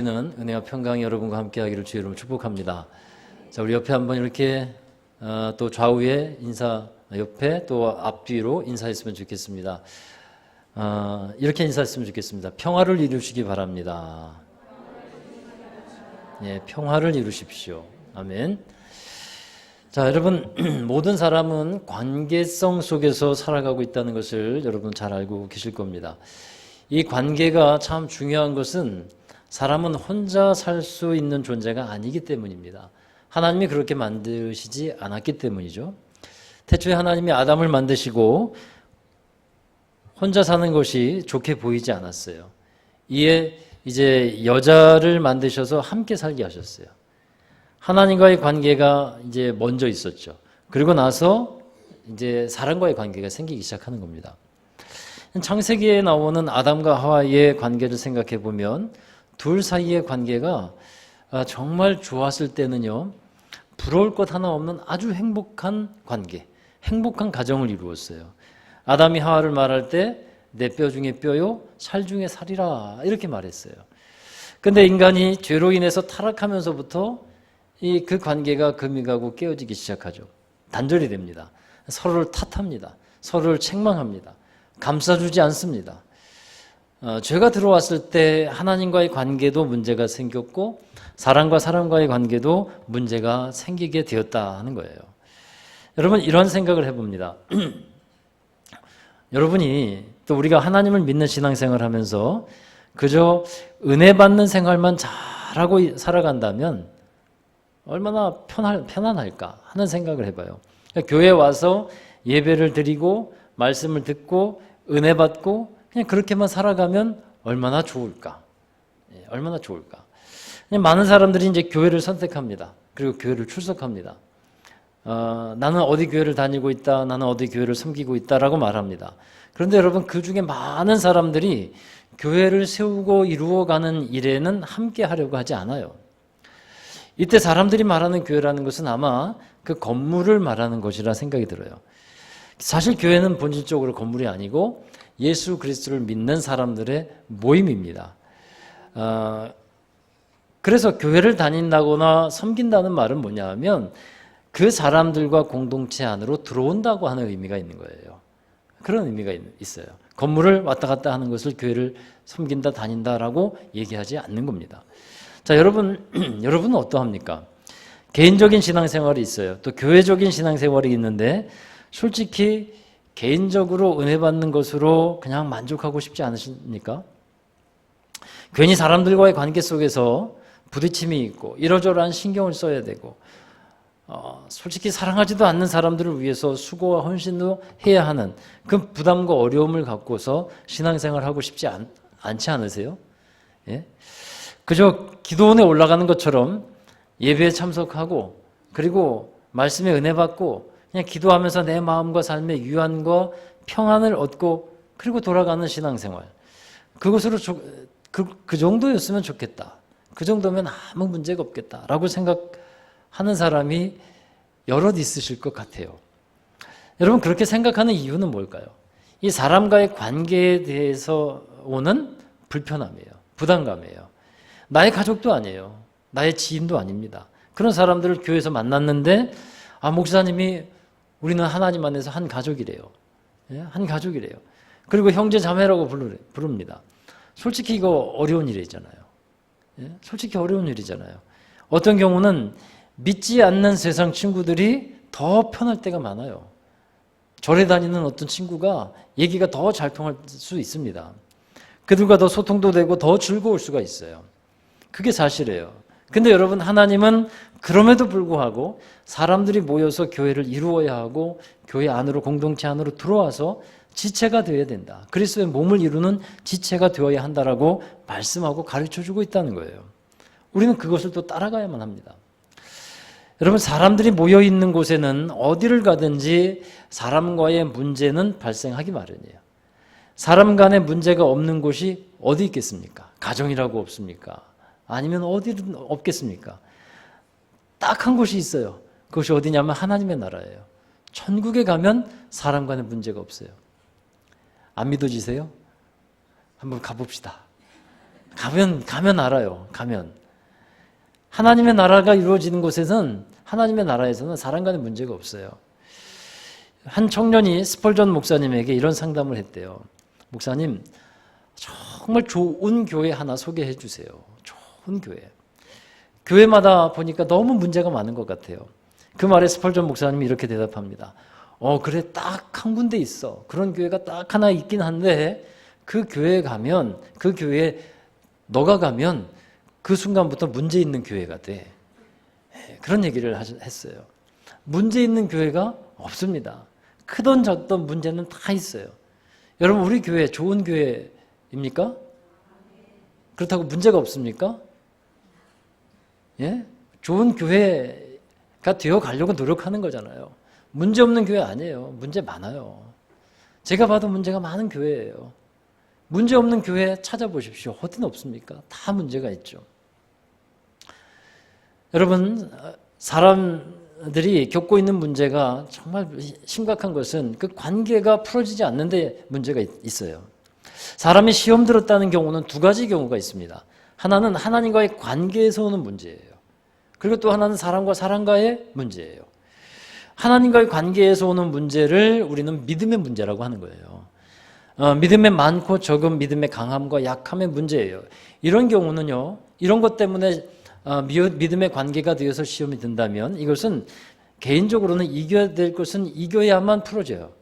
는 은혜와 평강이 여러분과 함께하기를 주의 이름으로 축복합니다. 자, 우리 옆에 한번 이렇게 또 좌우에 인사, 옆에 또 앞뒤로 인사했으면 좋겠습니다. 이렇게 인사했으면 좋겠습니다. 평화를 이루시기 바랍니다. 예, 평화를 이루십시오. 아멘. 자, 여러분, 모든 사람은 관계성 속에서 살아가고 있다는 것을 여러분 잘 알고 계실 겁니다. 이 관계가 참 중요한 것은 사람은 혼자 살 수 있는 존재가 아니기 때문입니다. 하나님이 그렇게 만드시지 않았기 때문이죠. 태초에 하나님이 아담을 만드시고 혼자 사는 것이 좋게 보이지 않았어요. 이에 이제 여자를 만드셔서 함께 살게 하셨어요. 하나님과의 관계가 이제 먼저 있었죠. 그리고 나서 이제 사람과의 관계가 생기기 시작하는 겁니다. 창세기에 나오는 아담과 하와의 관계를 생각해 보면 둘 사이의 관계가 정말 좋았을 때는요, 부러울 것 하나 없는 아주 행복한 관계, 행복한 가정을 이루었어요. 아담이 하와를 말할 때 내 뼈 중에 뼈요, 살 중에 살이라 이렇게 말했어요. 근데 인간이 죄로 인해서 타락하면서부터 그 관계가 금이 가고 깨어지기 시작하죠. 단절이 됩니다. 서로를 탓합니다. 서로를 책망합니다. 감싸주지 않습니다. 죄가 들어왔을 때 하나님과의 관계도 문제가 생겼고 사람과 사람과의 관계도 문제가 생기게 되었다 하는 거예요. 여러분, 이런 생각을 해봅니다. 여러분이 또 우리가 하나님을 믿는 신앙생활을 하면서 그저 은혜 받는 생활만 잘하고 살아간다면 얼마나 편안할까 하는 생각을 해봐요. 교회에 와서 예배를 드리고 말씀을 듣고 은혜 받고 그냥 그렇게만 살아가면 얼마나 좋을까? 얼마나 좋을까? 그냥 많은 사람들이 이제 교회를 선택합니다. 그리고 교회를 출석합니다. 나는 어디 교회를 다니고 있다, 나는 어디 교회를 섬기고 있다라고 말합니다. 그런데 여러분, 그 중에 많은 사람들이 교회를 세우고 이루어가는 일에는 함께 하려고 하지 않아요. 이때 사람들이 말하는 교회라는 것은 아마 그 건물을 말하는 것이라 생각이 들어요. 사실 교회는 본질적으로 건물이 아니고 예수 그리스도를 믿는 사람들의 모임입니다. 그래서 교회를 다닌다거나 섬긴다는 말은 뭐냐 하면 그 사람들과 공동체 안으로 들어온다고 하는 의미가 있는 거예요. 그런 의미가 있어요. 건물을 왔다 갔다 하는 것을 교회를 섬긴다, 다닌다라고 얘기하지 않는 겁니다. 자, 여러분은 어떠합니까? 개인적인 신앙생활이 있어요. 또 교회적인 신앙생활이 있는데 솔직히 개인적으로 은혜 받는 것으로 그냥 만족하고 싶지 않으십니까? 괜히 사람들과의 관계 속에서 부딪힘이 있고 이러저러한 신경을 써야 되고 솔직히 사랑하지도 않는 사람들을 위해서 수고와 헌신도 해야 하는 그 부담과 어려움을 갖고서 신앙생활을 하고 싶지 않지 않으세요? 예? 그저 기도원에 올라가는 것처럼 예배에 참석하고 그리고 말씀에 은혜 받고 그냥 기도하면서 내 마음과 삶의 유한과 평안을 얻고 그리고 돌아가는 신앙생활. 그것으로 그 정도였으면 좋겠다. 그 정도면 아무 문제가 없겠다라고 생각하는 사람이 여럿 있으실 것 같아요. 여러분, 그렇게 생각하는 이유는 뭘까요? 이 사람과의 관계에 대해서 오는 불편함이에요. 부담감이에요. 나의 가족도 아니에요. 나의 지인도 아닙니다. 그런 사람들을 교회에서 만났는데 목사님이 우리는 하나님 안에서 한 가족이래요. 한 가족이래요. 그리고 형제 자매라고 부릅니다. 솔직히 이거 어려운 일이잖아요. 솔직히 어려운 일이잖아요. 어떤 경우는 믿지 않는 세상 친구들이 더 편할 때가 많아요. 절에 다니는 어떤 친구가 얘기가 더 잘 통할 수 있습니다. 그들과 더 소통도 되고 더 즐거울 수가 있어요. 그게 사실이에요. 근데 여러분, 하나님은 그럼에도 불구하고 사람들이 모여서 교회를 이루어야 하고 교회 안으로, 공동체 안으로 들어와서 지체가 되어야 된다. 그리스도의 몸을 이루는 지체가 되어야 한다라고 말씀하고 가르쳐주고 있다는 거예요. 우리는 그것을 또 따라가야만 합니다. 여러분, 사람들이 모여있는 곳에는 어디를 가든지 사람과의 문제는 발생하기 마련이에요. 사람 간의 문제가 없는 곳이 어디 있겠습니까? 가정이라고 없습니까? 아니면 어디든 없겠습니까? 딱 한 곳이 있어요. 그것이 어디냐면 하나님의 나라예요. 천국에 가면 사람 간의 문제가 없어요. 안 믿어지세요? 한번 가봅시다. 가면 알아요. 가면. 하나님의 나라가 이루어지는 곳에서는, 하나님의 나라에서는 사람 간의 문제가 없어요. 한 청년이 스펄전 목사님에게 이런 상담을 했대요. 목사님, 정말 좋은 교회 하나 소개해 주세요. 좋은 교회. 교회마다 보니까 너무 문제가 많은 것 같아요. 그 말에 스펄전 목사님이 이렇게 대답합니다. 그래, 딱 한 군데 있어. 그런 교회가 딱 하나 있긴 한데 그 교회에 가면, 그 교회에 너가 가면 그 순간부터 문제 있는 교회가 돼. 그런 얘기를 했어요. 문제 있는 교회가 없습니다. 크던 작던 문제는 다 있어요. 여러분, 우리 교회 좋은 교회입니까? 그렇다고 문제가 없습니까? 예? 좋은 교회가 되어 가려고 노력하는 거잖아요. 문제 없는 교회 아니에요. 문제 많아요. 제가 봐도 문제가 많은 교회예요. 문제 없는 교회 찾아보십시오. 어디는 없습니까? 다 문제가 있죠. 여러분, 사람들이 겪고 있는 문제가 정말 심각한 것은 그 관계가 풀어지지 않는데 문제가 있어요. 사람이 시험 들었다는 경우는 두 가지 경우가 있습니다. 하나는 하나님과의 관계에서 오는 문제예요. 그리고 또 하나는 사람과의 문제예요. 하나님과의 관계에서 오는 문제를 우리는 믿음의 문제라고 하는 거예요. 믿음의 많고 적은 믿음의 강함과 약함의 문제예요. 이런 경우는요, 이런 것 때문에 믿음의 관계가 되어서 시험이 든다면 이것은 개인적으로는 이겨야 될 것은 이겨야만 풀어져요.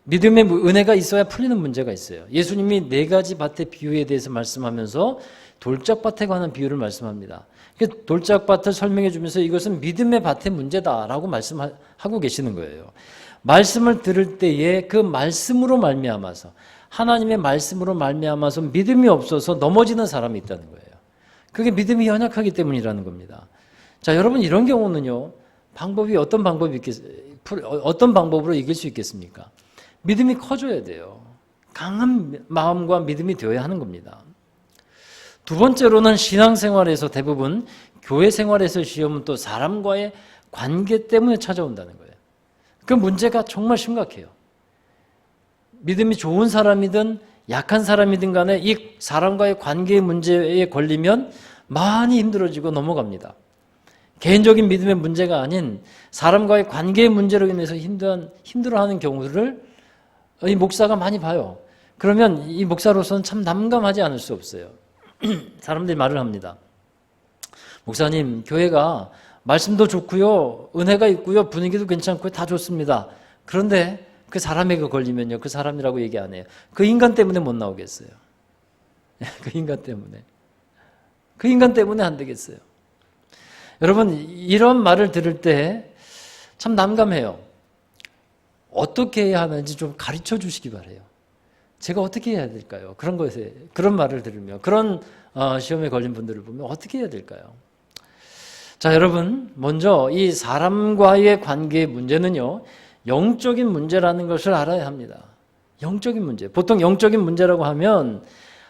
믿음의 은혜가 있어야 풀리는 문제가 있어요. 예수님이 네 가지 밭의 비유에 대해서 말씀하면서 돌짝밭에 관한 비유를 말씀합니다. 돌짝밭을 설명해 주면서 이것은 믿음의 밭의 문제다라고 말씀하고 계시는 거예요. 말씀을 들을 때에 그 말씀으로 말미암아서, 하나님의 말씀으로 말미암아서 믿음이 없어서 넘어지는 사람이 있다는 거예요. 그게 믿음이 연약하기 때문이라는 겁니다. 자, 여러분, 이런 경우는요, 어떤 방법으로 이길 수 있겠습니까? 믿음이 커져야 돼요. 강한 마음과 믿음이 되어야 하는 겁니다. 두 번째로는 신앙생활에서 대부분 교회 생활에서 시험은 또 사람과의 관계 때문에 찾아온다는 거예요. 그 문제가 정말 심각해요. 믿음이 좋은 사람이든 약한 사람이든 간에 이 사람과의 관계의 문제에 걸리면 많이 힘들어지고 넘어갑니다. 개인적인 믿음의 문제가 아닌 사람과의 관계의 문제로 인해서 힘들어하는 경우를 이 목사가 많이 봐요. 그러면 이 목사로서는 참 난감하지 않을 수 없어요. 사람들이 말을 합니다. 목사님, 교회가 말씀도 좋고요, 은혜가 있고요, 분위기도 괜찮고요, 다 좋습니다. 그런데 그 사람에게 걸리면요, 그 사람이라고 얘기 안 해요. 그 인간 때문에 못 나오겠어요. 그 인간 때문에 안 되겠어요. 여러분, 이런 말을 들을 때 참 난감해요. 어떻게 해야 하는지 좀 가르쳐 주시기 바라요. 제가 어떻게 해야 될까요? 그런 말을 들으며, 그런 시험에 걸린 분들을 보면 어떻게 해야 될까요? 자, 여러분, 먼저 이 사람과의 관계의 문제는요, 영적인 문제라는 것을 알아야 합니다. 영적인 문제. 보통 영적인 문제라고 하면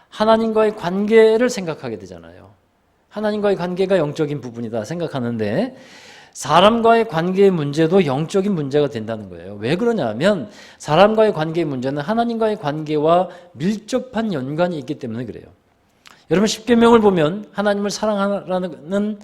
하나님과의 관계를 생각하게 되잖아요. 하나님과의 관계가 영적인 부분이다 생각하는데, 사람과의 관계의 문제도 영적인 문제가 된다는 거예요. 왜 그러냐면 사람과의 관계의 문제는 하나님과의 관계와 밀접한 연관이 있기 때문에 그래요. 여러분, 10계명을 보면 하나님을 사랑하라는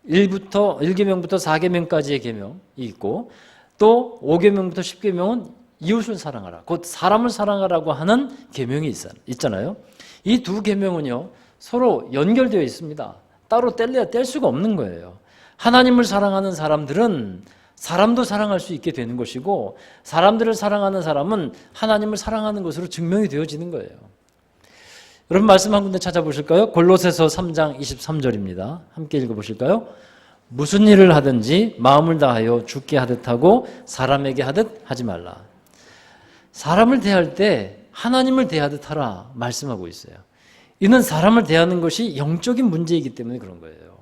1계명부터 4계명까지의 계명이 있고, 또 5계명부터 10계명은 이웃을 사랑하라, 곧 사람을 사랑하라고 하는 계명이 있잖아요. 이 두 계명은요, 서로 연결되어 있습니다. 따로 뗄 수가 없는 거예요. 하나님을 사랑하는 사람들은 사람도 사랑할 수 있게 되는 것이고, 사람들을 사랑하는 사람은 하나님을 사랑하는 것으로 증명이 되어지는 거예요. 여러분, 말씀 한 군데 찾아보실까요? 골로새서 3장 23절입니다. 함께 읽어보실까요? 무슨 일을 하든지 마음을 다하여 주께 하듯 하고 사람에게 하듯 하지 말라. 사람을 대할 때 하나님을 대하듯 하라 말씀하고 있어요. 이는 사람을 대하는 것이 영적인 문제이기 때문에 그런 거예요.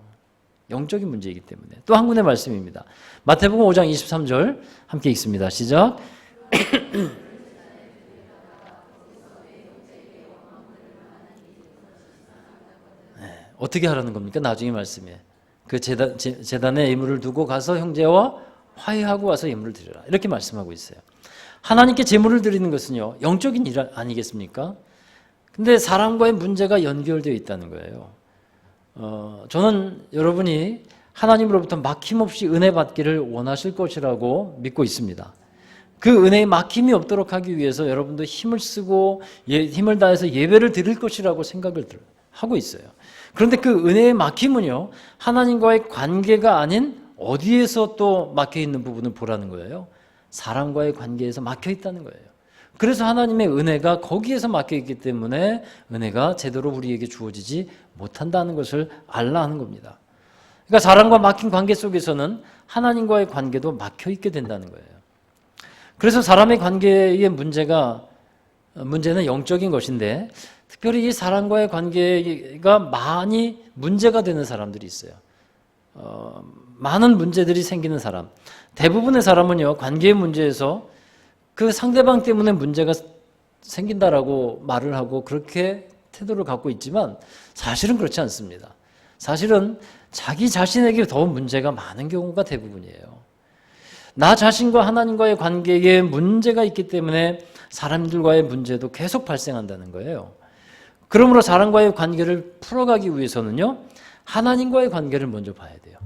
영적인 문제이기 때문에. 또 한 군데 말씀입니다. 마태복음 5장 23절 함께 읽습니다. 시작. 어떻게 하라는 겁니까? 나중에 말씀에. 그 제단에 예물을 두고 가서 형제와 화해하고 와서 예물을 드려라. 이렇게 말씀하고 있어요. 하나님께 제물을 드리는 것은요, 영적인 일 아니겠습니까? 근데 사람과의 문제가 연결되어 있다는 거예요. 저는 여러분이 하나님으로부터 막힘없이 은혜 받기를 원하실 것이라고 믿고 있습니다. 그 은혜에 막힘이 없도록 하기 위해서 여러분도 힘을 쓰고 힘을 다해서 예배를 드릴 것이라고 생각을 하고 있어요. 그런데 그 은혜의 막힘은요, 하나님과의 관계가 아닌 어디에서 또 막혀 있는 부분을 보라는 거예요. 사람과의 관계에서 막혀 있다는 거예요. 그래서 하나님의 은혜가 거기에서 막혀 있기 때문에 은혜가 제대로 우리에게 주어지지 못한다는 것을 알라 하는 겁니다. 그러니까 사람과 막힌 관계 속에서는 하나님과의 관계도 막혀 있게 된다는 거예요. 그래서 사람의 관계의 문제는 영적인 것인데, 특별히 이 사람과의 관계가 많이 문제가 되는 사람들이 있어요. 많은 문제들이 생기는 사람. 대부분의 사람은요, 관계의 문제에서 그 상대방 때문에 문제가 생긴다라고 말을 하고 그렇게 태도를 갖고 있지만 사실은 그렇지 않습니다. 사실은 자기 자신에게 더 문제가 많은 경우가 대부분이에요. 나 자신과 하나님과의 관계에 문제가 있기 때문에 사람들과의 문제도 계속 발생한다는 거예요. 그러므로 사람과의 관계를 풀어가기 위해서는요, 하나님과의 관계를 먼저 봐야 돼요.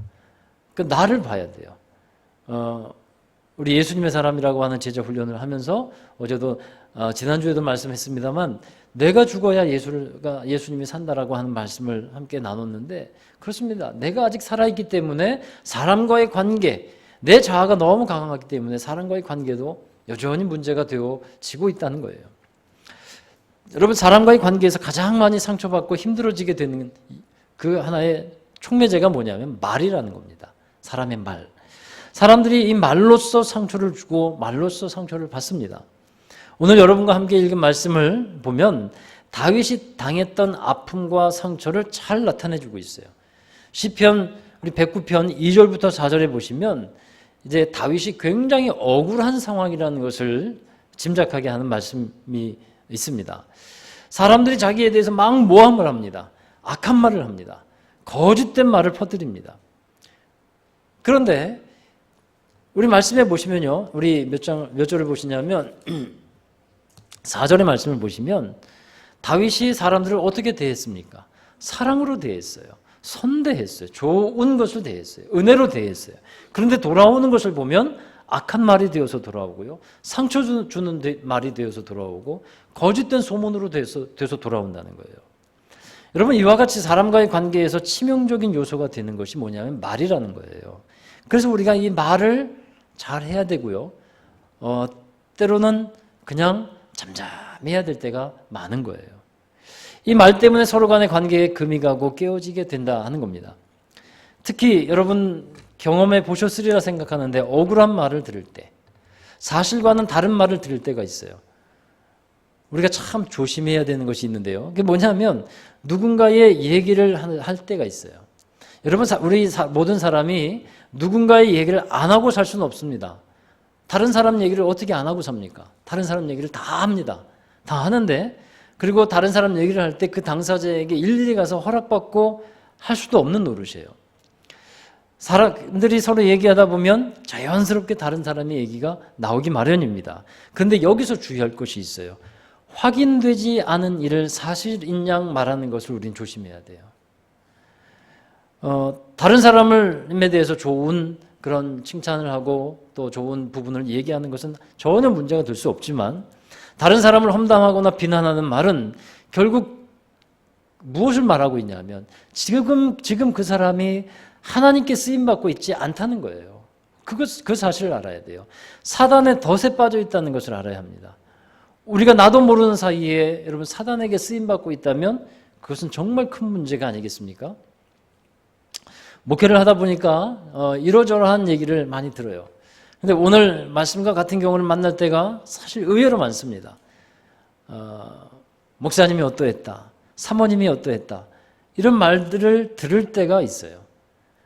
그러니까 나를 봐야 돼요. 우리 예수님의 사람이라고 하는 제자 훈련을 하면서 어제도 지난주에도 말씀했습니다만, 내가 죽어야 예수님이 산다라고 하는 말씀을 함께 나눴는데, 그렇습니다. 내가 아직 살아있기 때문에 사람과의 관계, 내 자아가 너무 강하기 때문에 사람과의 관계도 여전히 문제가 되어지고 있다는 거예요. 여러분, 사람과의 관계에서 가장 많이 상처받고 힘들어지게 되는 그 하나의 촉매제가 뭐냐면 말이라는 겁니다. 사람의 말. 사람들이 이 말로써 상처를 주고 말로써 상처를 받습니다. 오늘 여러분과 함께 읽은 말씀을 보면 다윗이 당했던 아픔과 상처를 잘 나타내주고 있어요. 시편 우리 109편 2절부터 4절에 보시면 이제 다윗이 굉장히 억울한 상황이라는 것을 짐작하게 하는 말씀이 있습니다. 사람들이 자기에 대해서 막 모함을 합니다. 악한 말을 합니다. 거짓된 말을 퍼뜨립니다. 그런데 우리 말씀에 보시면요, 우리 몇 절을 보시냐면 4절의 말씀을 보시면 다윗이 사람들을 어떻게 대했습니까? 사랑으로 대했어요. 선대했어요. 좋은 것을 대했어요. 은혜로 대했어요. 그런데 돌아오는 것을 보면 악한 말이 되어서 돌아오고요, 상처 주는 말이 되어서 돌아오고 거짓된 소문으로 돼서 돌아온다는 거예요. 여러분, 이와 같이 사람과의 관계에서 치명적인 요소가 되는 것이 뭐냐면 말이라는 거예요. 그래서 우리가 이 말을 잘 해야 되고요, 때로는 그냥 잠잠해야 될 때가 많은 거예요. 이 말 때문에 서로 간의 관계에 금이 가고 깨어지게 된다 하는 겁니다. 특히 여러분 경험해 보셨으리라 생각하는데, 억울한 말을 들을 때, 사실과는 다른 말을 들을 때가 있어요. 우리가 참 조심해야 되는 것이 있는데요, 그게 뭐냐면 누군가의 얘기를 할 때가 있어요. 여러분, 우리 모든 사람이 누군가의 얘기를 안 하고 살 수는 없습니다. 다른 사람 얘기를 어떻게 안 하고 삽니까? 다른 사람 얘기를 다 합니다. 다 하는데, 그리고 다른 사람 얘기를 할 때 그 당사자에게 일일이 가서 허락받고 할 수도 없는 노릇이에요. 사람들이 서로 얘기하다 보면 자연스럽게 다른 사람의 얘기가 나오기 마련입니다. 그런데 여기서 주의할 것이 있어요. 확인되지 않은 일을 사실인 양 말하는 것을 우린 조심해야 돼요. 다른 사람에 대해서 좋은 그런 칭찬을 하고 또 좋은 부분을 얘기하는 것은 전혀 문제가 될 수 없지만, 다른 사람을 험담하거나 비난하는 말은 결국 무엇을 말하고 있냐면 지금 그 사람이 하나님께 쓰임받고 있지 않다는 거예요. 그 사실을 알아야 돼요. 사단의 덫에 빠져 있다는 것을 알아야 합니다. 우리가 나도 모르는 사이에 여러분 사단에게 쓰임받고 있다면 그것은 정말 큰 문제가 아니겠습니까? 목회를 하다 보니까 이러저러한 얘기를 많이 들어요. 근데 오늘 말씀과 같은 경우를 만날 때가 사실 의외로 많습니다. 목사님이 어떠했다, 사모님이 어떠했다, 이런 말들을 들을 때가 있어요.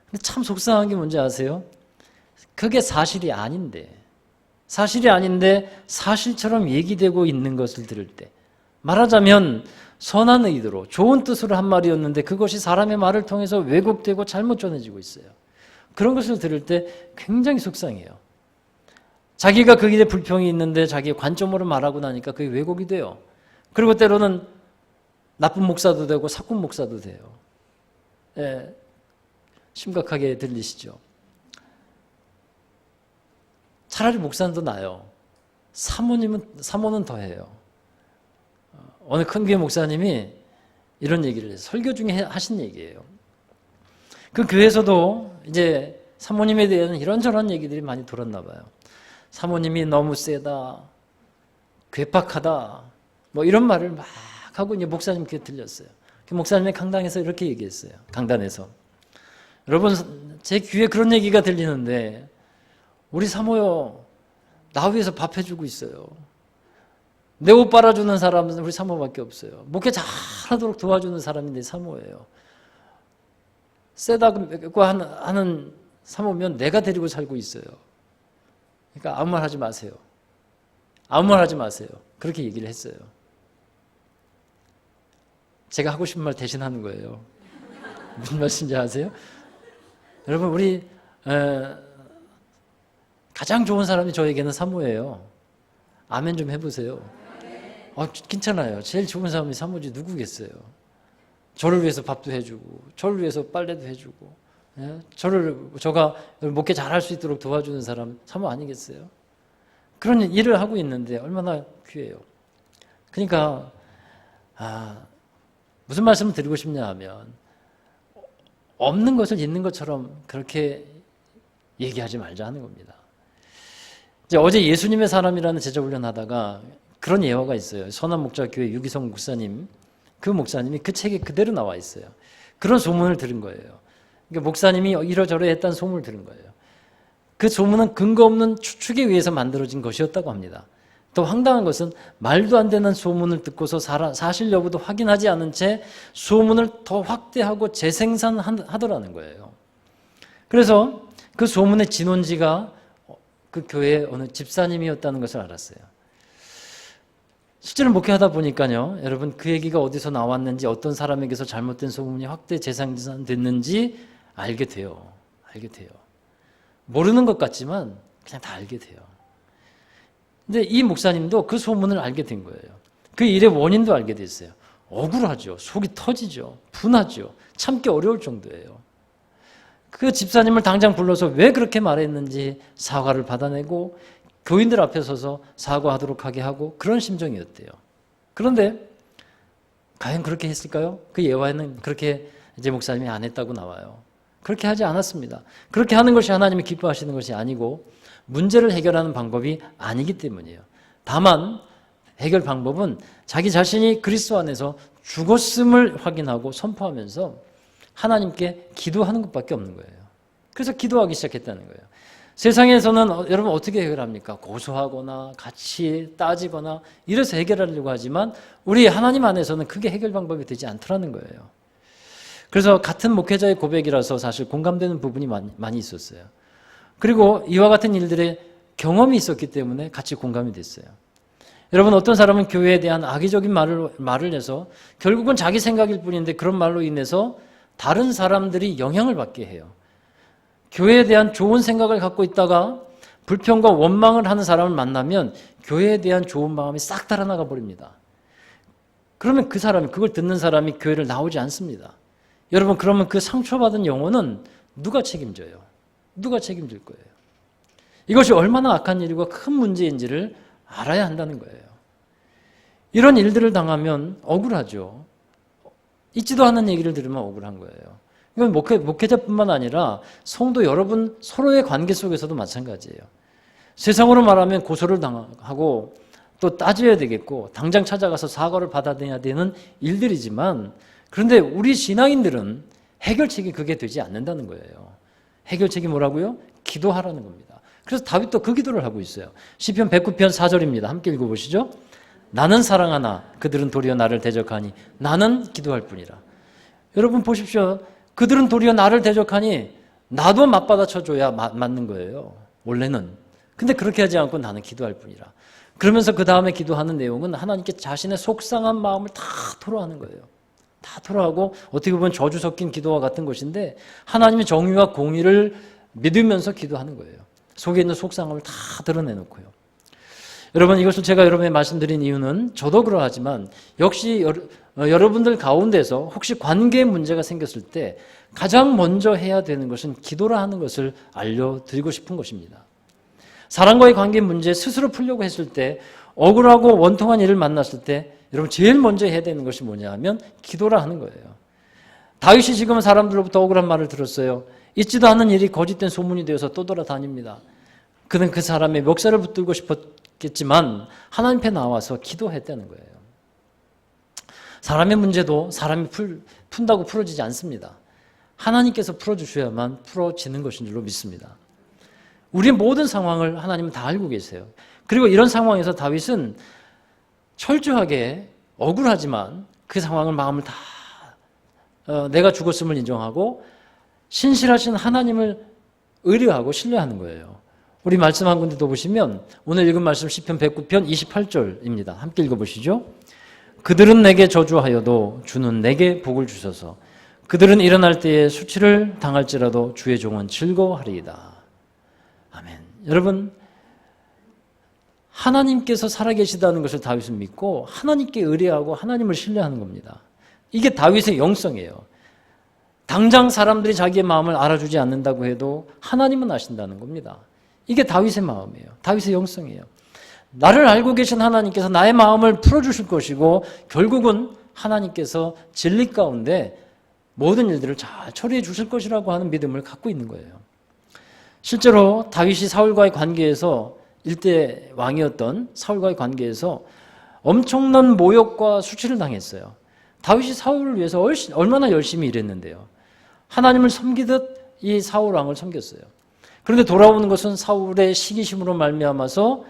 근데 참 속상한 게 뭔지 아세요? 그게 사실이 아닌데 사실처럼 얘기되고 있는 것을 들을 때, 말하자면 선한 의도로 좋은 뜻으로 한 말이었는데 그것이 사람의 말을 통해서 왜곡되고 잘못 전해지고 있어요. 그런 것을 들을 때 굉장히 속상해요. 자기가 그 일에 불평이 있는데 자기의 관점으로 말하고 나니까 그게 왜곡이 돼요. 그리고 때로는 나쁜 목사도 되고 사꾼 목사도 돼요. 예, 심각하게 들리시죠? 차라리 목사는 더 나아요. 사모는 더해요. 어느 큰 교회 목사님이 이런 얘기를 해요. 설교 중에 하신 얘기예요. 그 교회에서도 이제 사모님에 대한 이런저런 얘기들이 많이 돌았나 봐요. 사모님이 너무 세다, 괴팍하다, 뭐 이런 말을 막 하고 이제 목사님 귀에 들렸어요. 그 목사님이 강당에서 이렇게 얘기했어요. 강단에서. 여러분, 제 귀에 그런 얘기가 들리는데 우리 사모요, 나 위해서 밥 해주고 있어요. 내 옷 빨아주는 사람은 우리 사모밖에 없어요. 목회 잘하도록 도와주는 사람이 내 사모예요. 세다고 하는 사모면 내가 데리고 살고 있어요. 그러니까 아무 말 하지 마세요. 아무 말 하지 마세요. 그렇게 얘기를 했어요. 제가 하고 싶은 말 대신하는 거예요. 무슨 말씀인지 아세요? 여러분, 우리 가장 좋은 사람이 저에게는 사모예요. 아멘 좀 해보세요. 괜찮아요. 제일 좋은 사람이 사모지 누구겠어요. 저를 위해서 밥도 해주고, 저를 위해서 빨래도 해주고, 예? 저가 목회 잘할 수 있도록 도와주는 사람 사모 아니겠어요? 그런 일을 하고 있는데 얼마나 귀해요. 그러니까 무슨 말씀을 드리고 싶냐 하면 없는 것을 있는 것처럼 그렇게 얘기하지 말자 하는 겁니다. 이제 어제 예수님의 사람이라는 제자 훈련하다가 그런 예화가 있어요. 선한목자교회 유기성 목사님, 그 목사님이 그 책에 그대로 나와 있어요. 그런 소문을 들은 거예요. 그러니까 목사님이 이러저러 했다는 소문을 들은 거예요. 그 소문은 근거 없는 추측에 의해서 만들어진 것이었다고 합니다. 더 황당한 것은 말도 안 되는 소문을 듣고서 사실 여부도 확인하지 않은 채 소문을 더 확대하고 재생산하더라는 거예요. 그래서 그 소문의 진원지가 그 교회의 어느 집사님이었다는 것을 알았어요. 실제로 목회하다 보니까요, 여러분 그 얘기가 어디서 나왔는지, 어떤 사람에게서 잘못된 소문이 확대 재생산됐는지 알게 돼요. 모르는 것 같지만 그냥 다 알게 돼요. 근데 이 목사님도 그 소문을 알게 된 거예요. 그 일의 원인도 알게 됐어요. 억울하죠. 속이 터지죠. 분하죠. 참기 어려울 정도예요. 그 집사님을 당장 불러서 왜 그렇게 말했는지 사과를 받아내고 교인들 앞에 서서 사과하도록 하게 하고 그런 심정이었대요. 그런데 과연 그렇게 했을까요? 그 예화에는 그렇게 이제 목사님이 안 했다고 나와요. 그렇게 하지 않았습니다. 그렇게 하는 것이 하나님이 기뻐하시는 것이 아니고 문제를 해결하는 방법이 아니기 때문이에요. 다만 해결 방법은 자기 자신이 그리스도 안에서 죽었음을 확인하고 선포하면서 하나님께 기도하는 것밖에 없는 거예요. 그래서 기도하기 시작했다는 거예요. 세상에서는 여러분 어떻게 해결합니까? 고소하거나 같이 따지거나 이래서 해결하려고 하지만 우리 하나님 안에서는 그게 해결 방법이 되지 않더라는 거예요. 그래서 같은 목회자의 고백이라서 사실 공감되는 부분이 많이 있었어요. 그리고 이와 같은 일들의 경험이 있었기 때문에 같이 공감이 됐어요. 여러분, 어떤 사람은 교회에 대한 악의적인 말을 해서 결국은 자기 생각일 뿐인데 그런 말로 인해서 다른 사람들이 영향을 받게 해요. 교회에 대한 좋은 생각을 갖고 있다가 불평과 원망을 하는 사람을 만나면 교회에 대한 좋은 마음이 싹 달아나가 버립니다. 그러면 그걸 듣는 사람이 교회를 나오지 않습니다. 여러분, 그러면 그 상처받은 영혼은 누가 책임져요? 누가 책임질 거예요? 이것이 얼마나 악한 일이고 큰 문제인지를 알아야 한다는 거예요. 이런 일들을 당하면 억울하죠. 있지도 않은 얘기를 들으면 억울한 거예요. 이건 목회자뿐만 아니라 성도 여러분 서로의 관계 속에서도 마찬가지예요. 세상으로 말하면 고소를 당하고 또 따져야 되겠고 당장 찾아가서 사과를 받아내야 되는 일들이지만, 그런데 우리 신앙인들은 해결책이 그게 되지 않는다는 거예요. 해결책이 뭐라고요? 기도하라는 겁니다. 그래서 다윗도 그 기도를 하고 있어요. 시편 109편 4절입니다. 함께 읽어보시죠. 나는 사랑하나 그들은 도리어 나를 대적하니 나는 기도할 뿐이라. 여러분 보십시오. 그들은 도리어 나를 대적하니 나도 맞받아 쳐줘야 맞는 거예요. 원래는. 근데 그렇게 하지 않고 나는 기도할 뿐이라. 그러면서 그 다음에 기도하는 내용은 하나님께 자신의 속상한 마음을 다 토로하는 거예요. 다 토로하고 어떻게 보면 저주 섞인 기도와 같은 것인데 하나님의 정의와 공의를 믿으면서 기도하는 거예요. 속에 있는 속상함을 다 드러내놓고요. 여러분, 이것을 제가 여러분에 말씀드린 이유는 저도 그러하지만 역시 여러분들 가운데서 혹시 관계에 문제가 생겼을 때 가장 먼저 해야 되는 것은 기도라 하는 것을 알려드리고 싶은 것입니다. 사람과의 관계 문제 스스로 풀려고 했을 때, 억울하고 원통한 일을 만났을 때 여러분 제일 먼저 해야 되는 것이 뭐냐 하면 기도라 하는 거예요. 다윗이 지금 사람들로부터 억울한 말을 들었어요. 있지도 않은 일이 거짓된 소문이 되어서 떠돌아다닙니다. 그는 그 사람의 멱살을 붙들고 싶었겠지만 하나님 앞에 나와서 기도했다는 거예요. 사람의 문제도 사람이 푼다고 풀어지지 않습니다. 하나님께서 풀어주셔야만 풀어지는 것인 줄로 믿습니다. 우리의 모든 상황을 하나님은 다 알고 계세요. 그리고 이런 상황에서 다윗은 철저하게 억울하지만 그 상황을 마음을 다 내가 죽었음을 인정하고 신실하신 하나님을 의뢰하고 신뢰하는 거예요. 우리 말씀 한 군데 더 보시면 오늘 읽은 말씀 시편 109편 28절입니다. 함께 읽어보시죠. 그들은 내게 저주하여도 주는 내게 복을 주셔서 그들은 일어날 때에 수치를 당할지라도 주의 종은 즐거워하리이다. 아멘. 여러분, 하나님께서 살아계시다는 것을 다윗은 믿고 하나님께 의뢰하고 하나님을 신뢰하는 겁니다. 이게 다윗의 영성이에요. 당장 사람들이 자기의 마음을 알아주지 않는다고 해도 하나님은 아신다는 겁니다. 이게 다윗의 마음이에요. 다윗의 영성이에요. 나를 알고 계신 하나님께서 나의 마음을 풀어주실 것이고 결국은 하나님께서 진리 가운데 모든 일들을 잘 처리해 주실 것이라고 하는 믿음을 갖고 있는 거예요. 실제로 다윗이 사울과의 관계에서 일대 왕이었던 사울과의 관계에서 엄청난 모욕과 수치를 당했어요. 다윗이 사울을 위해서 얼마나 열심히 일했는데요. 하나님을 섬기듯 이 사울 왕을 섬겼어요. 그런데 돌아오는 것은 사울의 시기심으로 말미암아서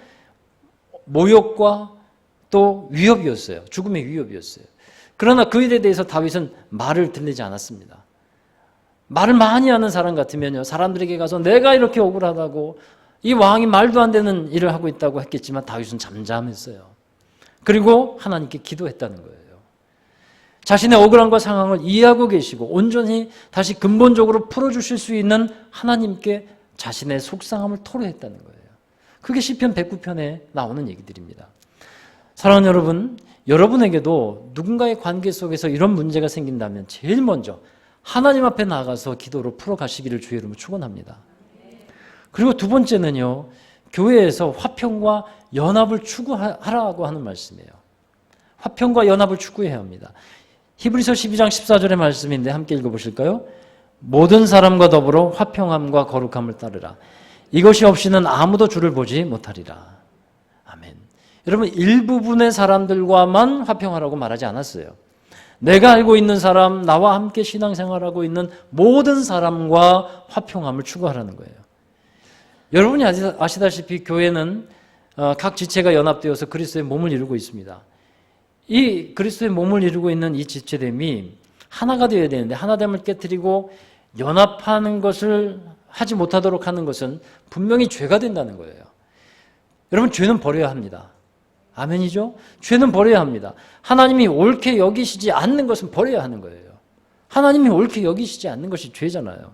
모욕과 또 위협이었어요. 죽음의 위협이었어요. 그러나 그 일에 대해서 다윗은 말을 들리지 않았습니다. 말을 많이 하는 사람 같으면요, 사람들에게 가서 내가 이렇게 억울하다고 이 왕이 말도 안 되는 일을 하고 있다고 했겠지만 다윗은 잠잠했어요. 그리고 하나님께 기도했다는 거예요. 자신의 억울함과 상황을 이해하고 계시고 온전히 다시 근본적으로 풀어주실 수 있는 하나님께 자신의 속상함을 토로했다는 거예요. 그게 시편 109편에 나오는 얘기들입니다. 사랑하는 여러분, 여러분에게도 누군가의 관계 속에서 이런 문제가 생긴다면 제일 먼저 하나님 앞에 나가서 기도로 풀어가시기를 주의 이름으로 축원합니다. 그리고 두 번째는요, 교회에서 화평과 연합을 추구하라고 하는 말씀이에요. 화평과 연합을 추구해야 합니다. 히브리서 12장 14절의 말씀인데 함께 읽어보실까요? 모든 사람과 더불어 화평함과 거룩함을 따르라. 이것이 없이는 아무도 주를 보지 못하리라. 아멘. 여러분, 일부분의 사람들과만 화평하라고 말하지 않았어요. 내가 알고 있는 사람, 나와 함께 신앙생활하고 있는 모든 사람과 화평함을 추구하라는 거예요. 여러분이 아시다시피 교회는 각 지체가 연합되어서 그리스도의 몸을 이루고 있습니다. 이 그리스도의 몸을 이루고 있는 이 지체됨이 하나가 되어야 되는데 하나됨을 깨트리고 연합하는 것을 하지 못하도록 하는 것은 분명히 죄가 된다는 거예요. 여러분, 죄는 버려야 합니다. 아멘이죠? 죄는 버려야 합니다. 하나님이 옳게 여기시지 않는 것은 버려야 하는 거예요. 하나님이 옳게 여기시지 않는 것이 죄잖아요.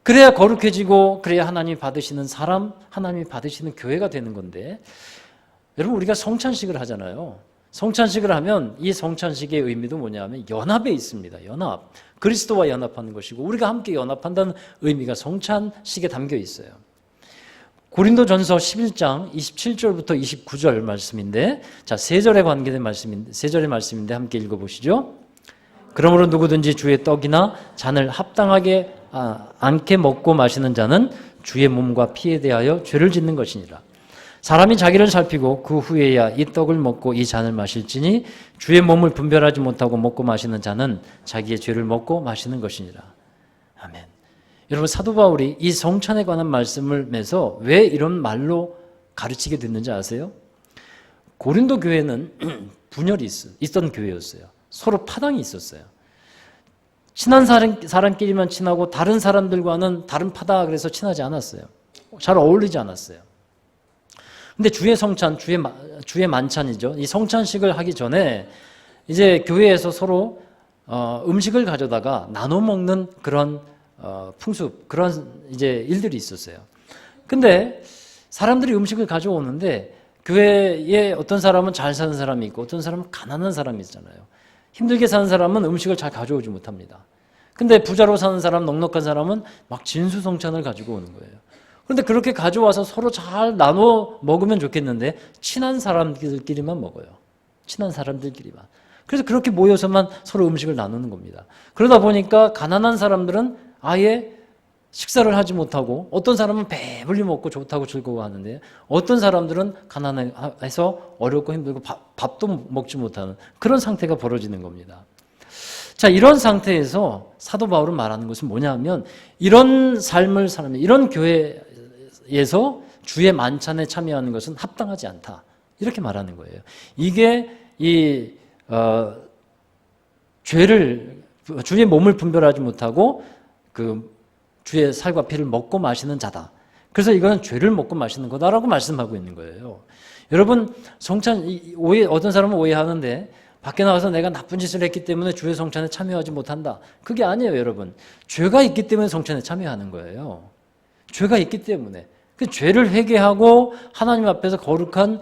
그래야 거룩해지고 그래야 하나님이 받으시는 사람, 하나님이 받으시는 교회가 되는 건데, 여러분, 우리가 성찬식을 하잖아요. 성찬식을 하면 이 성찬식의 의미도 뭐냐면 연합에 있습니다. 연합. 그리스도와 연합하는 것이고 우리가 함께 연합한다는 의미가 성찬식에 담겨 있어요. 고린도전서 11장 27절부터 29절 말씀인데, 자, 세 절에 관계된 말씀인데, 세 절의 말씀인데 함께 읽어보시죠. 그러므로 누구든지 주의 떡이나 잔을 합당하게 않게 먹고 마시는 자는 주의 몸과 피에 대하여 죄를 짓는 것이니라. 사람이 자기를 살피고 그 후에야 이 떡을 먹고 이 잔을 마실지니 주의 몸을 분별하지 못하고 먹고 마시는 자는 자기의 죄를 먹고 마시는 것이니라. 아멘. 여러분, 사도 바울이 이 성찬에 관한 말씀을 매서 왜 이런 말로 가르치게 됐는지 아세요? 고린도 교회는 분열이 있던 교회였어요. 서로 파당이 있었어요. 친한 사람끼리만 친하고 다른 사람들과는 다른 파다, 그래서 친하지 않았어요. 잘 어울리지 않았어요. 근데 주의 성찬, 주의 만찬이죠. 이 성찬식을 하기 전에 이제 교회에서 서로 음식을 가져다가 나눠 먹는 그런 풍습, 그런 이제 일들이 있었어요. 근데 사람들이 음식을 가져오는데 교회에 어떤 사람은 잘 사는 사람이 있고 어떤 사람은 가난한 사람이 있잖아요. 힘들게 사는 사람은 음식을 잘 가져오지 못합니다. 근데 부자로 사는 사람, 넉넉한 사람은 막 진수성찬을 가지고 오는 거예요. 그런데 그렇게 가져와서 서로 잘 나눠 먹으면 좋겠는데 친한 사람들끼리만 먹어요. 친한 사람들끼리만. 그래서 그렇게 모여서만 서로 음식을 나누는 겁니다. 그러다 보니까 가난한 사람들은 아예 식사를 하지 못하고 어떤 사람은 배불리 먹고 좋다고 즐거워하는데 어떤 사람들은 가난해서 어렵고 힘들고 밥도 먹지 못하는 그런 상태가 벌어지는 겁니다. 자, 이런 상태에서 사도 바울은 말하는 것은 뭐냐면 이런 삶을 사는 이런 교회에서 주의 만찬에 참여하는 것은 합당하지 않다. 이렇게 말하는 거예요. 이게 주의 몸을 분별하지 못하고 주의 살과 피를 먹고 마시는 자다. 그래서 이거는 죄를 먹고 마시는 거다라고 말씀하고 있는 거예요. 여러분, 어떤 사람은 오해하는데 밖에 나와서 내가 나쁜 짓을 했기 때문에 주의 성찬에 참여하지 못한다. 그게 아니에요, 여러분. 죄가 있기 때문에 성찬에 참여하는 거예요. 죄가 있기 때문에. 그 죄를 회개하고 하나님 앞에서 거룩한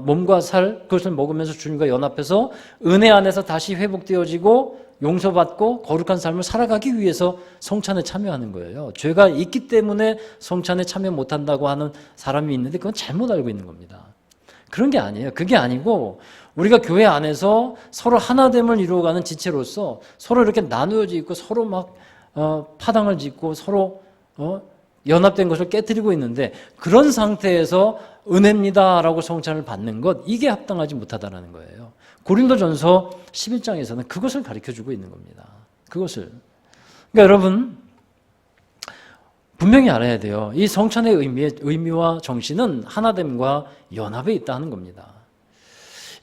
몸과 살, 그것을 먹으면서 주님과 연합해서 은혜 안에서 다시 회복되어지고 용서받고 거룩한 삶을 살아가기 위해서 성찬에 참여하는 거예요. 죄가 있기 때문에 성찬에 참여 못한다고 하는 사람이 있는데 그건 잘못 알고 있는 겁니다. 그런 게 아니에요. 그게 아니고 우리가 교회 안에서 서로 하나됨을 이루어가는 지체로서 서로 이렇게 나누어져 있고 서로 막 파당을 짓고 서로 연합된 것을 깨뜨리고 있는데 그런 상태에서 은혜입니다라고 성찬을 받는 것 이게 합당하지 못하다라는 거예요. 고린도전서 11장에서는 그것을 가르쳐주고 있는 겁니다. 그것을. 그러니까 여러분 분명히 알아야 돼요. 이 성찬의 의미와 정신은 하나됨과 연합에 있다는 겁니다.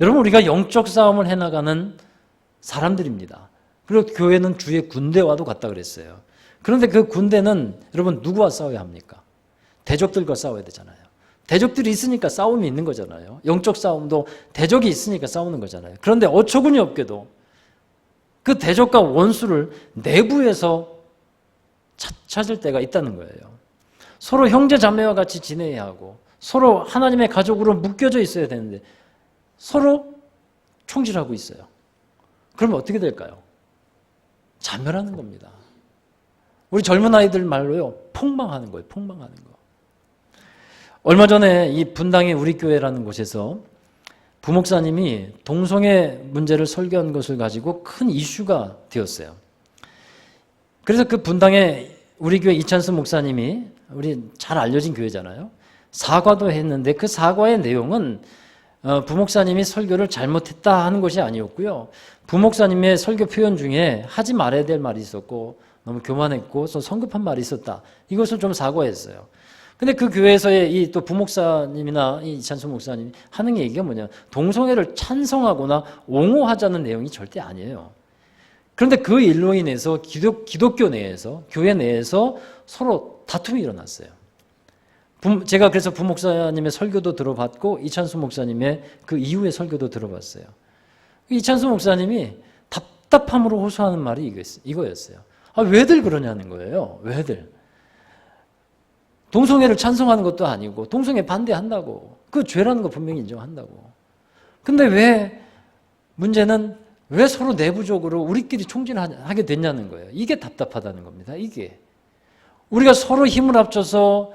여러분 우리가 영적 싸움을 해나가는 사람들입니다. 그리고 교회는 주의 군대와도 같다 그랬어요. 그런데 그 군대는 여러분 누구와 싸워야 합니까? 대적들과 싸워야 되잖아요. 대적들이 있으니까 싸움이 있는 거잖아요. 영적 싸움도 대적이 있으니까 싸우는 거잖아요. 그런데 어처구니 없게도 그 대적과 원수를 내부에서 찾을 때가 있다는 거예요. 서로 형제 자매와 같이 지내야 하고 서로 하나님의 가족으로 묶여져 있어야 되는데 서로 총질하고 있어요. 그러면 어떻게 될까요? 자멸하는 겁니다. 우리 젊은 아이들 말로요, 폭망하는 거예요. 폭망하는 거. 얼마 전에 이 분당의 우리 교회라는 곳에서 부목사님이 동성애 문제를 설교한 것을 가지고 큰 이슈가 되었어요. 그래서 그 분당의 우리 교회 이찬수 목사님이 우리 잘 알려진 교회잖아요. 사과도 했는데 그 사과의 내용은 부목사님이 설교를 잘못했다 하는 것이 아니었고요. 부목사님의 설교 표현 중에 하지 말아야 될 말이 있었고 너무 교만했고 또 성급한 말이 있었다. 이것을 좀 사과했어요. 근데 그 교회에서의 이 또 부목사님이나 이 이찬수 목사님이 하는 얘기가 뭐냐? 동성애를 찬성하거나 옹호하자는 내용이 절대 아니에요. 그런데 그 일로 인해서 기독교 내에서 교회 내에서 서로 다툼이 일어났어요. 제가 그래서 부목사님의 설교도 들어봤고 이찬수 목사님의 그 이후의 설교도 들어봤어요. 이찬수 목사님이 답답함으로 호소하는 말이 이거였어요. 왜들 그러냐는 거예요. 왜들. 동성애를 찬성하는 것도 아니고 동성애 반대한다고. 그 죄라는 거 분명히 인정한다고. 근데 문제는 왜 서로 내부적으로 우리끼리 총질하게 됐냐는 거예요. 이게 답답하다는 겁니다. 이게. 우리가 서로 힘을 합쳐서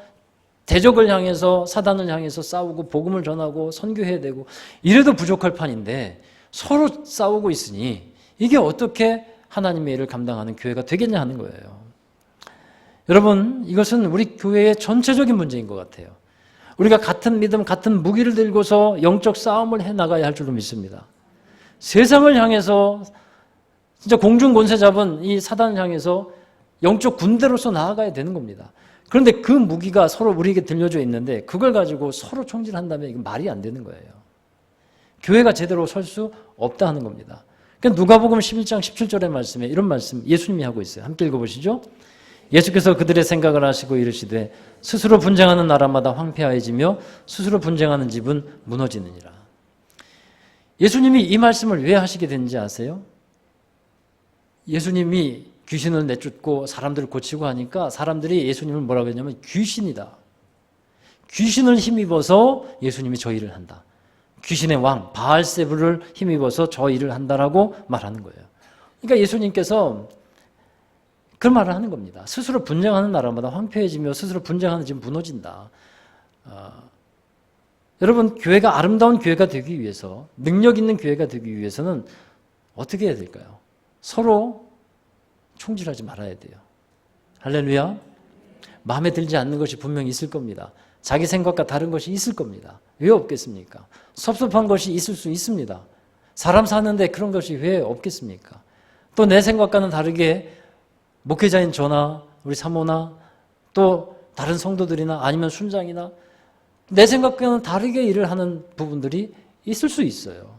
대적을 향해서 사단을 향해서 싸우고 복음을 전하고 선교해야 되고 이래도 부족할 판인데 서로 싸우고 있으니 이게 어떻게 하나님의 일을 감당하는 교회가 되겠냐 하는 거예요. 여러분 이것은 우리 교회의 전체적인 문제인 것 같아요. 우리가 같은 믿음, 같은 무기를 들고서 영적 싸움을 해나가야 할 줄로 믿습니다. 세상을 향해서 진짜 공중 권세 잡은 이 사단을 향해서 영적 군대로서 나아가야 되는 겁니다. 그런데 그 무기가 서로 우리에게 들려져 있는데 그걸 가지고 서로 총질한다면 이건 말이 안 되는 거예요. 교회가 제대로 설 수 없다 하는 겁니다. 그러니까 누가복음 11장 17절의 말씀에 이런 말씀 예수님이 하고 있어요. 함께 읽어보시죠. 예수께서 그들의 생각을 아시고 이르시되 스스로 분쟁하는 나라마다 황폐하여지며 스스로 분쟁하는 집은 무너지느니라. 예수님이 이 말씀을 왜 하시게 된지 아세요? 예수님이 귀신을 내쫓고 사람들을 고치고 하니까 사람들이 예수님을 뭐라고 했냐면 귀신이다. 귀신을 힘입어서 예수님이 저 일을 한다. 귀신의 왕 바알세불을 힘입어서 저 일을 한다라고 말하는 거예요. 그러니까 예수님께서 그런 말을 하는 겁니다. 스스로 분쟁하는 나라마다 황폐해지며 스스로 분쟁하는 지금 무너진다. 여러분, 교회가 아름다운 교회가 되기 위해서, 능력 있는 교회가 되기 위해서는 어떻게 해야 될까요? 서로 총질하지 말아야 돼요. 할렐루야. 마음에 들지 않는 것이 분명히 있을 겁니다. 자기 생각과 다른 것이 있을 겁니다. 왜 없겠습니까? 섭섭한 것이 있을 수 있습니다. 사람 사는데 그런 것이 왜 없겠습니까? 또 내 생각과는 다르게 목회자인 저나 우리 사모나 또 다른 성도들이나 아니면 순장이나 내 생각과는 다르게 일을 하는 부분들이 있을 수 있어요.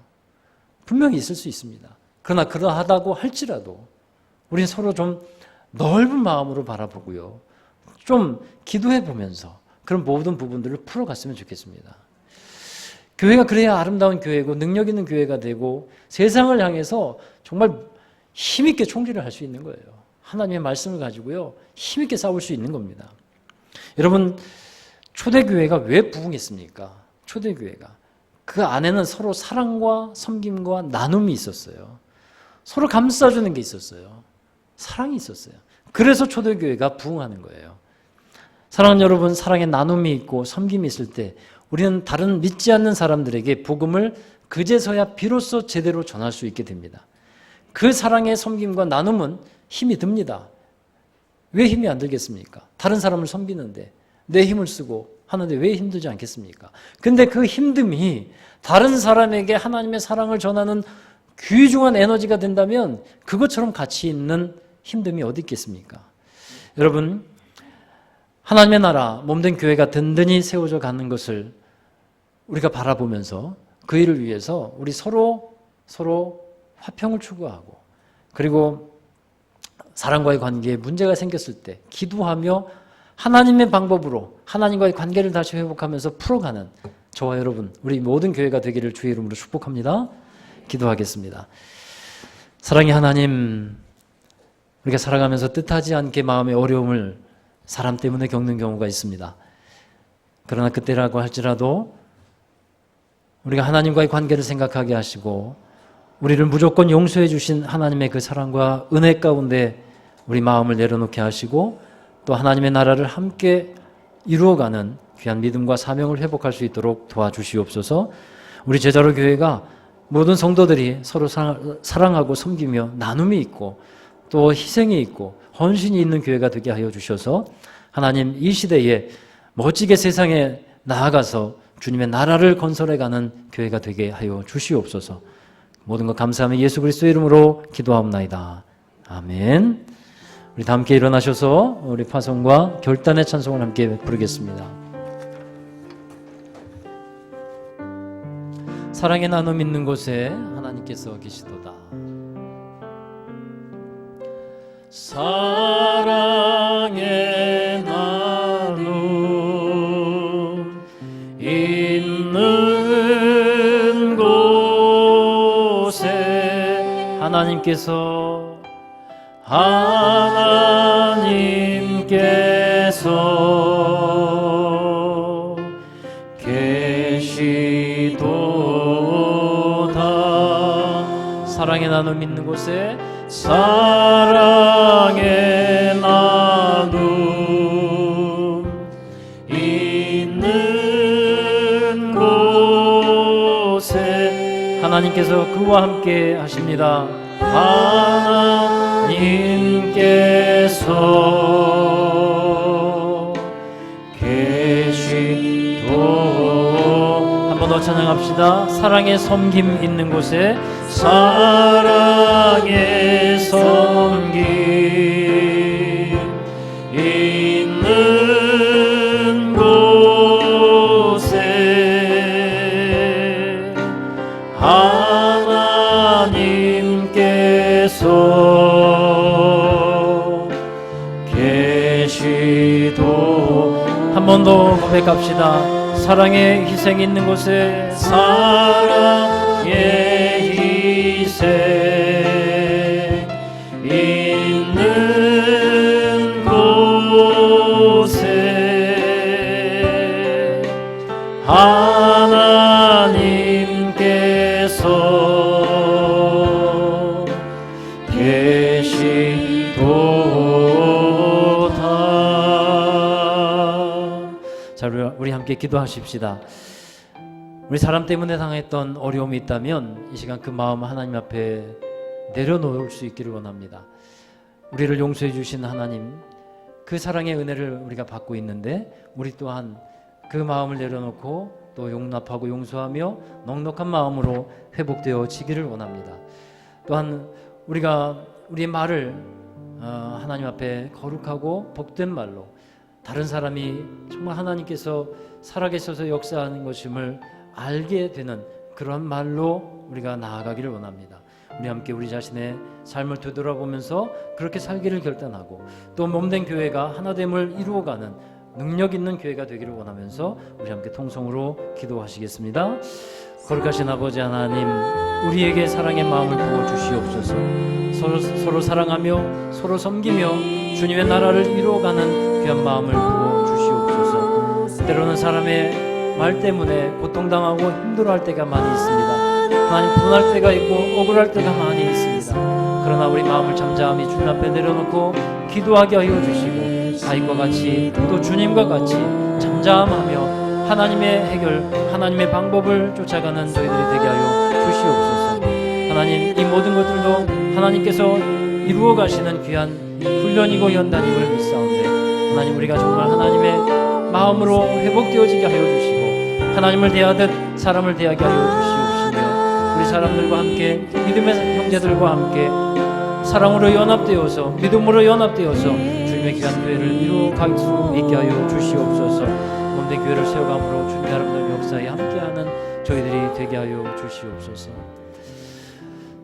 분명히 있을 수 있습니다. 그러나 그러하다고 할지라도 우리는 서로 좀 넓은 마음으로 바라보고요. 좀 기도해 보면서 그런 모든 부분들을 풀어갔으면 좋겠습니다. 교회가 그래야 아름다운 교회고 능력 있는 교회가 되고 세상을 향해서 정말 힘있게 총질을 할 수 있는 거예요. 하나님의 말씀을 가지고요. 힘있게 싸울 수 있는 겁니다. 여러분, 초대교회가 왜 부흥했습니까? 초대교회가. 그 안에는 서로 사랑과 섬김과 나눔이 있었어요. 서로 감싸주는 게 있었어요. 사랑이 있었어요. 그래서 초대교회가 부흥하는 거예요. 사랑하는 여러분, 사랑의 나눔이 있고 섬김이 있을 때 우리는 다른 믿지 않는 사람들에게 복음을 그제서야 비로소 제대로 전할 수 있게 됩니다. 그 사랑의 섬김과 나눔은 힘이 듭니다. 왜 힘이 안 들겠습니까? 다른 사람을 섬기는데 내 힘을 쓰고 하는데 왜 힘들지 않겠습니까? 근데 그 힘듦이 다른 사람에게 하나님의 사랑을 전하는 귀중한 에너지가 된다면 그것처럼 가치 있는 힘듦이 어디 있겠습니까? 여러분, 하나님의 나라, 몸된 교회가 든든히 세워져 가는 것을 우리가 바라보면서 그 일을 위해서 우리 서로 화평을 추구하고 그리고 사람과의 관계에 문제가 생겼을 때 기도하며 하나님의 방법으로 하나님과의 관계를 다시 회복하면서 풀어가는 저와 여러분, 우리 모든 교회가 되기를 주의 이름으로 축복합니다. 기도하겠습니다. 사랑의 하나님, 우리가 살아가면서 뜻하지 않게 마음의 어려움을 사람 때문에 겪는 경우가 있습니다. 그러나 그때라고 할지라도 우리가 하나님과의 관계를 생각하게 하시고 우리를 무조건 용서해 주신 하나님의 그 사랑과 은혜 가운데 우리 마음을 내려놓게 하시고 또 하나님의 나라를 함께 이루어가는 귀한 믿음과 사명을 회복할 수 있도록 도와주시옵소서. 우리 제자로 교회가 모든 성도들이 서로 사랑하고 섬기며 나눔이 있고 또 희생이 있고 헌신이 있는 교회가 되게 하여 주셔서 하나님 이 시대에 멋지게 세상에 나아가서 주님의 나라를 건설해가는 교회가 되게 하여 주시옵소서. 모든 것 감사하며 예수 그리스도의 이름으로 기도하옵나이다. 아멘. 우리 다 함께 일어나셔서 우리 파송과 결단의 찬송을 함께 부르겠습니다. 사랑의 나눔 있는 곳에 하나님께서 계시도다. 사랑의 나눔 있는 곳에 하나님께서 계시도다. 사랑의 나눔 있는 곳에 사랑의 나눔 있는 곳에 하나님께서 그와 함께 하십니다. 하나님께서 계시도 한 번 더 찬양합시다. 사랑의 섬김 있는 곳에 사랑의 섬김 있는 곳에 하나님께서 계시도 한 번 더 고백합시다. 사랑의 희생 있는 곳에 사랑의 희생 있는 곳에 자, 우리 함께 기도하십시다. 우리 사람 때문에 당했던 어려움이 있다면 이 시간 그 마음 하나님 앞에 내려놓을 수 있기를 원합니다. 우리를 용서해 주신 하나님, 그 사랑의 은혜를 우리가 받고 있는데 우리 또한 그 마음을 내려놓고 또 용납하고 용서하며 넉넉한 마음으로 회복되어지기를 원합니다. 또한 우리가 우리의 말을 하나님 앞에 거룩하고 복된 말로 다른 사람이 정말 하나님께서 살아계셔서 역사하는 것임을 알게 되는 그런 말로 우리가 나아가기를 원합니다. 우리 함께 우리 자신의 삶을 되돌아보면서 그렇게 살기를 결단하고 또 몸된 교회가 하나됨을 이루어가는 능력 있는 교회가 되기를 원하면서 우리 함께 통성으로 기도하시겠습니다. 거룩하신 아버지 하나님, 우리에게 사랑의 마음을 부어주시옵소서. 서로 사랑하며 서로 섬기며 주님의 나라를 이루어가는 귀한 마음을 부어주시옵소서. 때로는 사람의 말 때문에 고통당하고 힘들어할 때가 많이 있습니다. 하나님, 분할 때가 있고 억울할 때가 많이 있습니다. 그러나 우리 마음을 잠잠히 주님 앞에 내려놓고 기도하게 하여 주시고 다윗과 같이 또 주님과 같이 잠잠하며 하나님의 해결, 하나님의 방법을 쫓아가는 저희들이 되게 하여 주시옵소서. 하나님, 이 모든 것들도 하나님께서 이루어 가시는 귀한 훈련이고 연단임을 믿사오는데 하나님, 우리가 정말 하나님의 마음으로 회복되어지게 하여 주시고 하나님을 대하듯 사람을 대하게 하여 주시옵시며 우리 사람들과 함께 믿음의 형제들과 함께 사랑으로 연합되어서 믿음으로 연합되어서 주님의 귀한 교회를 이루어갈 수 있게 하여 주시옵소서. 몸된 교회를 세워감으로 주님의 아름다운 역사에 함께하는 저희들이 되게 하여 주시옵소서.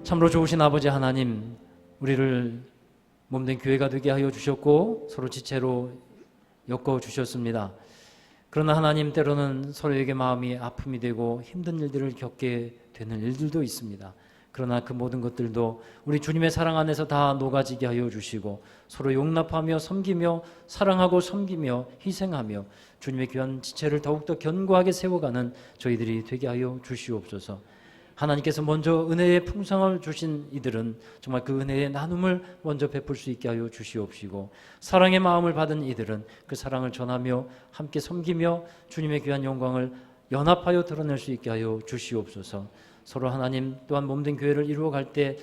참으로 좋으신 아버지 하나님, 우리를 몸된 교회가 되게 하여 주셨고 서로 지체로 엮어 주셨습니다. 그러나 하나님, 때로는 서로에게 마음이 아픔이 되고 힘든 일들을 겪게 되는 일들도 있습니다. 그러나 그 모든 것들도 우리 주님의 사랑 안에서 다 녹아지게 하여 주시고 서로 용납하며 섬기며 사랑하고 섬기며 희생하며 주님의 귀한 지체를 더욱더 견고하게 세워가는 저희들이 되게 하여 주시옵소서. 하나님께서 먼저 은혜의 풍성을 주신 이들은 정말 그 은혜의 나눔을 먼저 베풀 수 있게 하여 주시옵시고 사랑의 마음을 받은 이들은 그 사랑을 전하며 함께 섬기며 주님의 귀한 영광을 연합하여 드러낼 수 있게 하여 주시옵소서. 서로 하나님 또한 몸된 교회를 이루어갈 때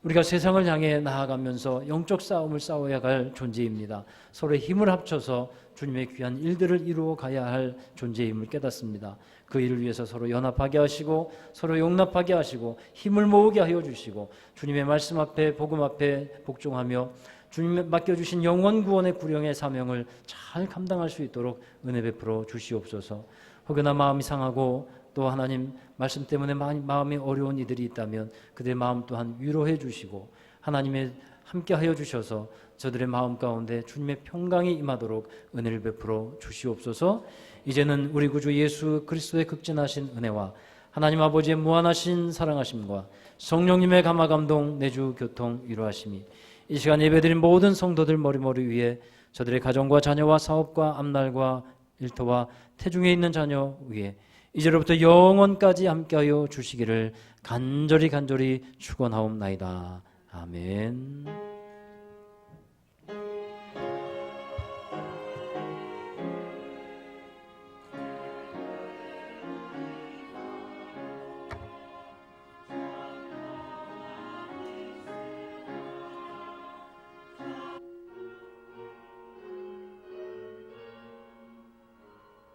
우리가 세상을 향해 나아가면서 영적 싸움을 싸워야 할 존재입니다. 서로의 힘을 합쳐서 주님의 귀한 일들을 이루어가야 할 존재임을 깨닫습니다. 그 일을 위해서 서로 연합하게 하시고 서로 용납하게 하시고 힘을 모으게 하여 주시고 주님의 말씀 앞에 복음 앞에 복종하며 주님 맡겨주신 영원 구원의 구령의 사명을 잘 감당할 수 있도록 은혜 베풀어 주시옵소서. 혹여나 마음이 상하고 또 하나님 말씀 때문에 마음이 어려운 이들이 있다면 그들의 마음 또한 위로해 주시고 하나님의 함께 하여 주셔서 저들의 마음 가운데 주님의 평강이 임하도록 은혜를 베풀어 주시옵소서. 이제는 우리 구주 예수 그리스도의 극진하신 은혜와 하나님 아버지의 무한하신 사랑하심과 성령님의 감화 감동 내주 교통 위로하심이 이 시간 예배드린 모든 성도들 머리머리 위에 저들의 가정과 자녀와 사업과 앞날과 일터와 태중에 있는 자녀 위에 이제로부터 영원까지 함께하여 주시기를 간절히 축원하옵나이다. 아멘.